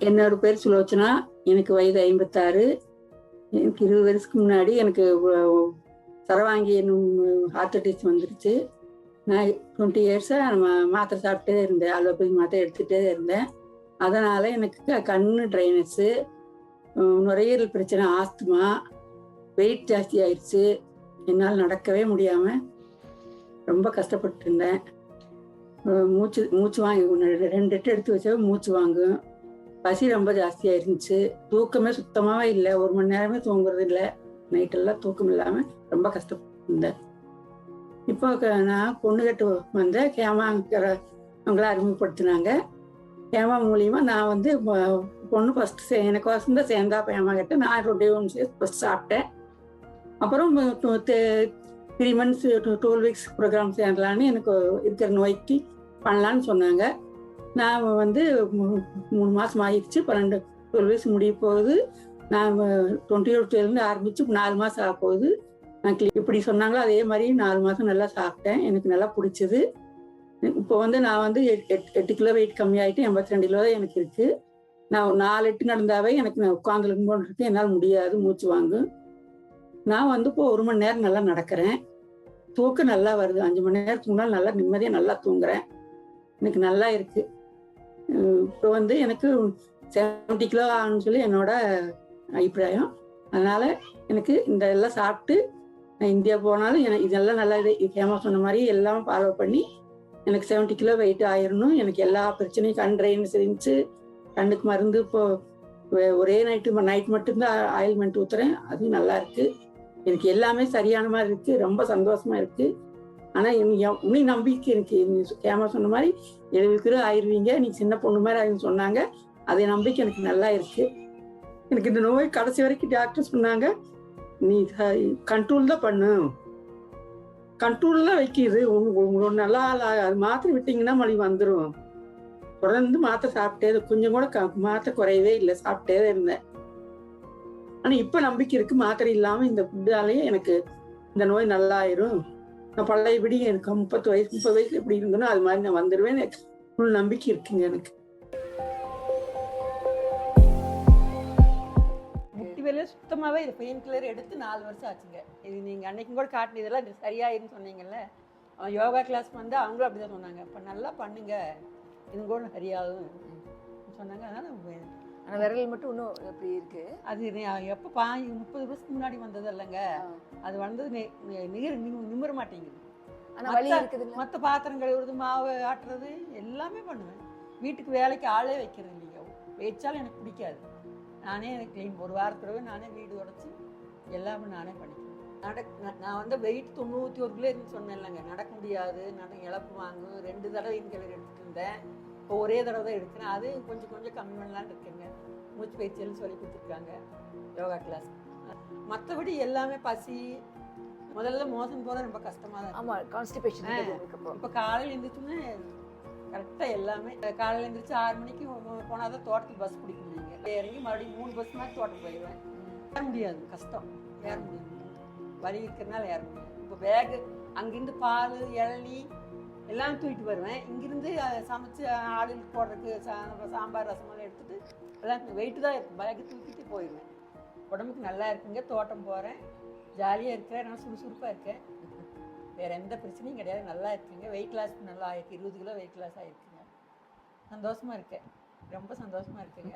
என்னோட பேர் சுலோச்சனா. எனக்கு வயது 56. எனக்கு 20 வருஷத்துக்கு முன்னாடி எனக்கு சரவாங்கி என்னும் ஆர்த்தடிஸ் வந்துருச்சு. நான் 20 இயர்ஸாக மாத்திரை சாப்பிட்டே இருந்தேன். அலோபதி மாத்திரை எடுத்துகிட்டே இருந்தேன். அதனால் எனக்கு கண்ணு ட்ரைனஸ்ஸு, நுரையீரல் பிரச்சனை, ஆஸ்துமா, வெயிட் ஜாஸ்தி ஆயிடுச்சு. என்னால் நடக்கவே முடியாமல் ரொம்ப கஷ்டப்பட்டு இருந்தேன். மூச்சு வாங்கி 2 எட்டு எடுத்து வச்சா மூச்சு வாங்கும். பசி ரொம்ப ஜாஸ்தியாக இருந்துச்சு. தூக்கமே சுத்தமாகவே இல்லை. 1 மணி நேரமே தூங்குறது இல்லை. நைட்டெல்லாம் தூக்கம் இல்லாமல் ரொம்ப கஷ்டப்பட்டு இருந்தேன். இப்போ நான் பொண்ணு கட்டு வந்தேன். கேமாங்கிற அவங்கள அறிமுகப்படுத்தினாங்க. கேமா மூலியமாக நான் வந்து பொண்ணு ஃபஸ்ட்டு எனக்கு வசந்த சேர்ந்தா கேமா கிட்ட நான் 21 ஃபஸ்ட் சாப்பிட்டேன். அப்புறம் 3 months 12 weeks ப்ரோக்ராம் சேரலான்னு எனக்கு இருக்கிற நோய்க்கு பண்ணலான்னு சொன்னாங்க. நான் வந்து 3 மாதம் ஆகிடுச்சு. 12 weeks முடிய போகுது. நான் 28 ஆரம்பித்து 4 மாதம் ஆக போகுது. நான் இப்படி சொன்னாங்களோ அதே மாதிரி 4 மாதம் நல்லா சாப்பிட்டேன். எனக்கு நல்லா பிடிச்சது. இப்போ வந்து நான் வந்து 8 கிலோ வெயிட் கம்மியாகிட்டு 82 கிலோ தான் எனக்கு இருக்குது. நான் 4 எட்டு நடந்தாவே எனக்கு நான் உட்காந்துருக்கும் போது இருக்கு. என்னால் முடியாது, மூச்சு வாங்கும். நான் வந்து இப்போ 1 மணி நேரம் நல்லா நடக்கிறேன். தூக்கம் நல்லா வருது. 5 மணி நேரத்துக்கு முன்னால் நல்லா நிம்மதியாக நல்லா தூங்குறேன். எனக்கு நல்லா இருக்குது. இப்போ வந்து எனக்கு 70 கிலோ ஆகணும்னு சொல்லி என்னோட அபிப்பிராயம். அதனால் எனக்கு இந்த எல்லாம் சாப்பிட்டு நான் இந்தியா போனாலும் எனக்கு இதெல்லாம் நல்லா கேமா சொன்ன மாதிரி எல்லாம் ஃபாலோ பண்ணி எனக்கு 70 கிலோ வெயிட் ஆயிடணும். எனக்கு எல்லா பிரச்சனையும் கண் ட்ரைனஸ் இருந்துச்சு. கண்ணுக்கு மருந்து இப்போ ஒரே நைட் மட்டும்தான் ஆயில்மெண்ட் ஊற்றுறேன். அதுவும் நல்லா இருக்குது. எனக்கு எல்லாமே சரியான மாதிரி இருக்குது. ரொம்ப சந்தோஷமாக இருக்குது. ஆனால் இன்னும் நம்பிக்கை எனக்கு. கேமா சொன்ன மாதிரி 70 கிலோ ஆயிடுவீங்க, நீங்கள் சின்ன பொண்ணு மாதிரி ஆயிடுன்னு சொன்னாங்க. அதே நம்பிக்கை எனக்கு நல்லா இருக்குது. எனக்கு இந்த நோய் கடைசி வரைக்கும் டாக்டர் சொன்னாங்க, நீ கண்ட்ரோல் தான் பண்ணு, கண்ட்ரோல்லாம் வைக்கிது உங்களுக்கு நல்லா அது மாத்திரை விட்டீங்கன்னா மறுபடி வந்துடும். தொடர்ந்து மாத்திரை சாப்பிட்டே கொஞ்சம் கூட மாத்திரை குறையவே இல்லை, சாப்பிட்டே தான் இருந்தேன். ஆனால் இப்போ நம்பிக்கை இருக்குது. மாத்திரை இல்லாமல் இந்த ஃபுட்டாலேயே எனக்கு இந்த நோய் நல்லாயிரும். நான் பழையபடி எனக்கு 30 வயசு எப்படி இருந்தனோ அது மாதிரி நான் வந்துடுவேன். எனக்கு ஃபுல் நம்பிக்கை இருக்குங்க. எனக்கு முட்டி வேலையை சுத்தமாகவே இது பெயின் கில்லர் எடுத்து 4 வருஷம் ஆச்சுங்க. இது நீங்கள் அன்னைக்கும் கூட காட்டின இதெல்லாம் சரியாயிருன்னு சொன்னீங்கல்ல. அவன் யோகா கிளாஸ் வந்து அவங்களும் அப்படி தான் சொன்னாங்க. இப்போ நல்லா பண்ணுங்க, இது கூட சரியாகும் சொன்னாங்க. அதனால் ஆனால் விரல் மட்டும் இன்னும் எப்படி இருக்கு? அது எப்போ 30 வருஷத்துக்கு முன்னாடி வந்தது இல்லைங்க. அது வந்தது நிமிர மாட்டேங்குது. ஆனால் வலி இருக்குது. மற்ற பாத்திரம் கழுவுறது, மாவு ஆட்டுறது எல்லாமே பண்ணுவேன். வீட்டுக்கு வேலைக்கு ஆளே வைக்கிறது இல்லைங்க. வச்சாலும் எனக்கு பிடிக்காது. நானே எனக்கு க்ளீன் ஒரு வாரத்துலவே நானே வீடு உடச்சி எல்லாமே நானே பண்ணிக்குவேன். நான் வந்து வெயிட் 91 கிலோ இருந்து சொன்னேன் இல்லைங்க. நடக்க முடியாது, இழப்பு வாங்கும். 2 தடவை இன்கலர் எடுத்துகிட்டு இருந்தேன். இப்போ ஒரே தடவை தான் எடுக்கிறேன். அது கொஞ்சம் கம்மி பண்ணலான்னு இருக்குங்க. மூச்சு பயிற்சியெல்லாம் சொல்லி கொடுத்துருக்காங்க யோகா கிளாஸ். மற்றபடி எல்லாமே பசி முதல்ல மோசம் போக ரொம்ப கஷ்டமாக தான். ஆமாம், கான்ஸ்டிபேஷன். இப்போ காலையில் எழுந்திரிச்சுன்னு கரெக்டாக எல்லாமே காலையில் எழுந்திரிச்சு 6 மணிக்கு போனால் தான் தோட்டத்துக்கு பஸ் பிடிக்க முடியுங்க. இறங்கி மறுபடியும் 3 பஸ் மாதிரி தோட்டம் போயிடுவேன். ஏற முடியாது, கஷ்டம். ஏற முடியாது, வலி இருக்கிறதுனால ஏற முடியாது. இப்போ பேகு அங்கேருந்து பால் இளநீ எல்லாம் தூக்கிட்டு வருவேன். இங்கிருந்து சமைச்சு ஆளுக்கு போடுறதுக்கு சாம்பார் ரசமெல்லாம் எடுத்துகிட்டு எல்லாம் வெயிட்டு தான் இருக்கும். பேகு தூக்கிட்டு போயிடுவேன். உடம்புக்கு நல்லா இருக்குங்க. தோட்டம் போகிறேன், ஜாலியாக இருக்கிறேன். நான் சுறுசுறுப்பாக இருக்கேன். வேறு எந்த பிரச்சனையும் கிடையாது. நல்லா இருக்குங்க. வெயிட் லாஸ் நல்லா ஆயிருக்கு. 20 கிலோ வெயிட் லாஸ் ஆகிருக்குங்க. சந்தோஷமாக இருக்கேன். ரொம்ப சந்தோஷமாக இருக்குங்க.